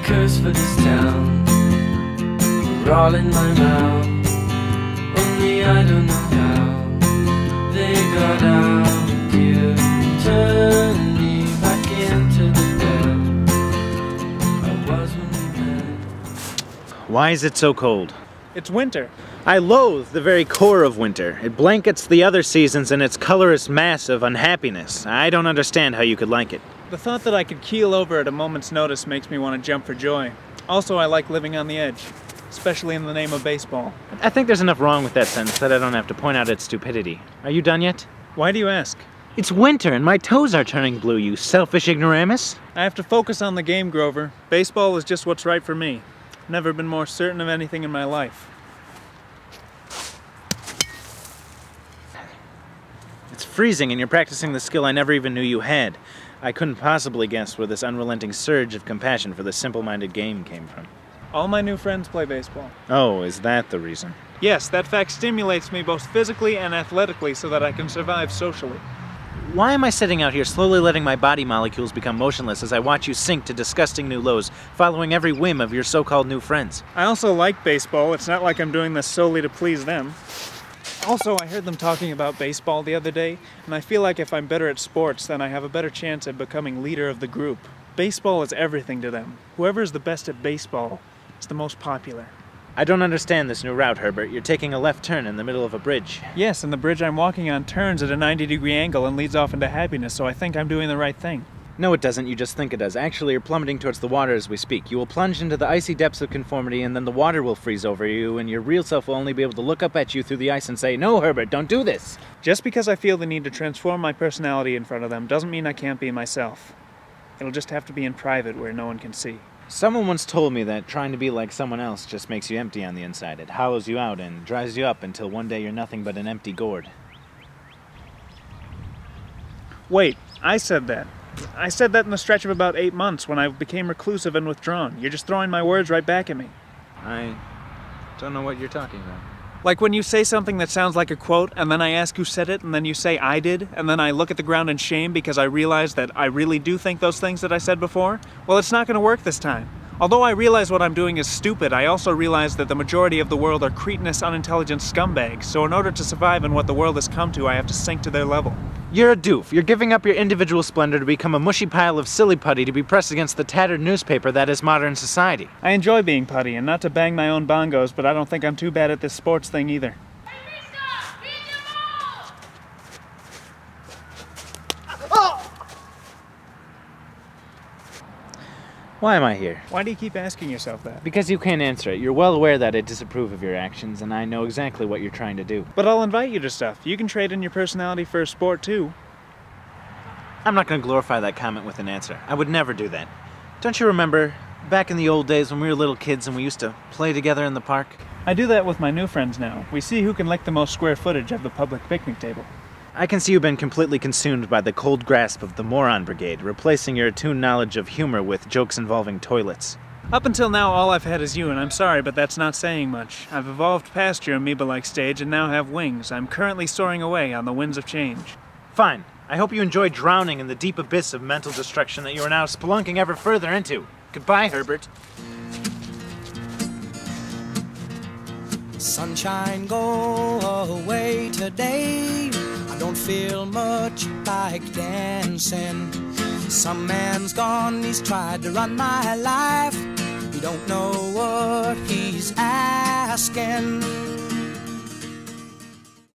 curse for this town. We're all in my mouth. Only I don't know how they got out here. Turn me back into the bed I was when we met. Why is it so cold? It's winter. I loathe the very core of winter. It blankets the other seasons in its colorless mass of unhappiness. I don't understand how you could like it. The thought that I could keel over at a moment's notice makes me want to jump for joy. Also, I like living on the edge, especially in the name of baseball. I think there's enough wrong with that sentence that I don't have to point out its stupidity. Are you done yet? Why do you ask? It's winter and my toes are turning blue, you selfish ignoramus. I have to focus on the game, Grover. Baseball is just what's right for me. Never been more certain of anything in my life. It's freezing and you're practicing the skill I never even knew you had. I couldn't possibly guess where this unrelenting surge of compassion for the simple-minded game came from. All my new friends play baseball. Oh, is that the reason? Yes, that fact stimulates me both physically and athletically so that I can survive socially. Why am I sitting out here slowly letting my body molecules become motionless as I watch you sink to disgusting new lows, following every whim of your so-called new friends? I also like baseball. It's not like I'm doing this solely to please them. Also, I heard them talking about baseball the other day, and I feel like if I'm better at sports, then I have a better chance at becoming leader of the group. Baseball is everything to them. Whoever is the best at baseball is the most popular. I don't understand this new route, Herbert. You're taking a left turn in the middle of a bridge. Yes, and the bridge I'm walking on turns at a 90-degree angle and leads off into happiness, so I think I'm doing the right thing. No, it doesn't. You just think it does. Actually, you're plummeting towards the water as we speak. You will plunge into the icy depths of conformity, and then the water will freeze over you, and your real self will only be able to look up at you through the ice and say, "No, Herbert, don't do this." Just because I feel the need to transform my personality in front of them doesn't mean I can't be myself. It'll just have to be in private where no one can see. Someone once told me that trying to be like someone else just makes you empty on the inside. It hollows you out and dries you up until one day you're nothing but an empty gourd. Wait, I said that. I said that in the stretch of about 8 months when I became reclusive and withdrawn. You're just throwing my words right back at me. I don't know what you're talking about. Like when you say something that sounds like a quote, and then I ask who said it, and then you say I did, and then I look at the ground in shame because I realize that I really do think those things that I said before? Well, it's not going to work this time. Although I realize what I'm doing is stupid, I also realize that the majority of the world are cretinous, unintelligent scumbags, so in order to survive in what the world has come to, I have to sink to their level. You're a doof. You're giving up your individual splendor to become a mushy pile of silly putty to be pressed against the tattered newspaper that is modern society. I enjoy being putty, and not to bang my own bongos, but I don't think I'm too bad at this sports thing either. Why am I here? Why do you keep asking yourself that? Because you can't answer it. You're well aware that I disapprove of your actions, and I know exactly what you're trying to do. But I'll invite you to stuff. You can trade in your personality for a sport, too. I'm not going to glorify that comment with an answer. I would never do that. Don't you remember, back in the old days when we were little kids and we used to play together in the park? I do that with my new friends now. We see who can lick the most square footage of the public picnic table. I can see you've been completely consumed by the cold grasp of the moron brigade, replacing your attuned knowledge of humor with jokes involving toilets. Up until now, all I've had is you, and I'm sorry, but that's not saying much. I've evolved past your amoeba-like stage and now have wings. I'm currently soaring away on the winds of change. Fine. I hope you enjoy drowning in the deep abyss of mental destruction that you are now spelunking ever further into. Goodbye, Herbert. Sunshine, go away today. I don't feel much like dancing. Some man's gone, he's tried to run my life. He don't know what he's asking.